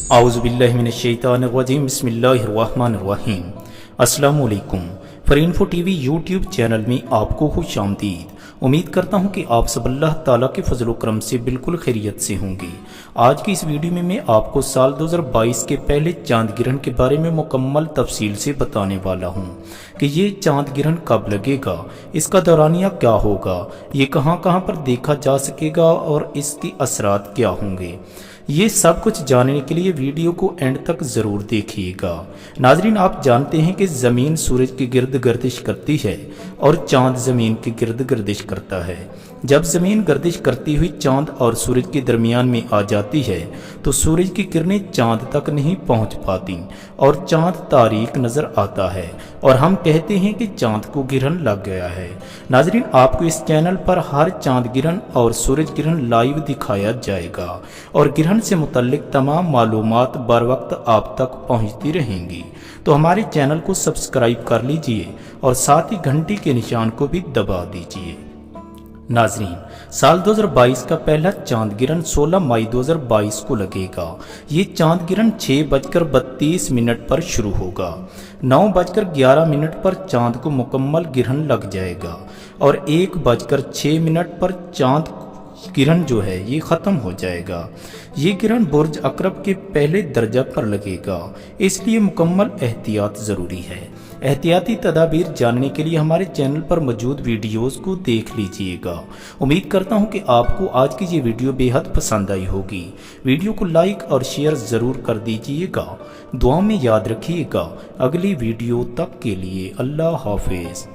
आउज़ुबिल्लाहिमिनश्शैतानिर्रजीम बिस्मिल्लाहिर्रहमानिर्रहीम। अस्सलामुअलैकुम। फरीनफो TV YouTube channel में आपको खुश आमदीद। उम्मीद करता हूँ कि आप सब अल्लाह ताला के फजल करम से बिल्कुल खैरियत से होंगे। आज की इस वीडियो में मैं आपको साल 2022 के पहले चांद ग्रहण के बारे में मुकम्मल तफसील से बताने वाला हूँ कि ये चांद ग्रहण कब लगेगा, इसका दौरानिया क्या होगा, ये कहाँ कहाँ पर देखा जा सकेगा और इसके असरात क्या होंगे। ये सब कुछ जानने के लिए वीडियो को एंड तक ज़रूर देखिएगा। नाजरीन, आप जानते हैं कि ज़मीन सूरज के गिर्द गर्दिश करती है और चांद ज़मीन के गिर्द गर्दिश करता है। जब ज़मीन गर्दिश करती हुई चांद और सूरज के दरमियान में आ जाती है तो सूरज की किरणें चांद तक नहीं पहुंच पाती और चांद तारीक नज़र आता है और हम कहते हैं कि चांद को ग्रहण लग गया है। नाजरीन, आपको इस चैनल पर हर चांद ग्रहण और सूरज ग्रहण लाइव दिखाया जाएगा और ग्रहण से मुतल्लिक तमाम मालूमात बर वक्त आप तक पहुंचती रहेंगी। तो हमारे चैनल को सब्सक्राइब कर लीजिए और साथ ही घंटी के निशान को भी दबा दीजिए। नाजरीन, साल 2022 का पहला चांद ग्रहण 16 मई 2022 को लगेगा। ये चांद ग्रहण 6:32 पर शुरू होगा। 9:11 पर चांद को मुकम्मल ग्रहण लग जाएगा और 1:06 पर चांद ग्रहण जो है ये ख़त्म हो जाएगा। ये ग्रहण बुर्ज अकरब के पहले दर्जा पर लगेगा, इसलिए मुकम्मल एहतियात ज़रूरी है। एहतियाती तदाबीर जानने के लिए हमारे चैनल पर मौजूद वीडियोस को देख लीजिएगा। उम्मीद करता हूं कि आपको आज की ये वीडियो बेहद पसंद आई होगी। वीडियो को लाइक और शेयर ज़रूर कर दीजिएगा। दुआ में याद रखिएगा। अगली वीडियो तक के लिए अल्लाह हाफिज़।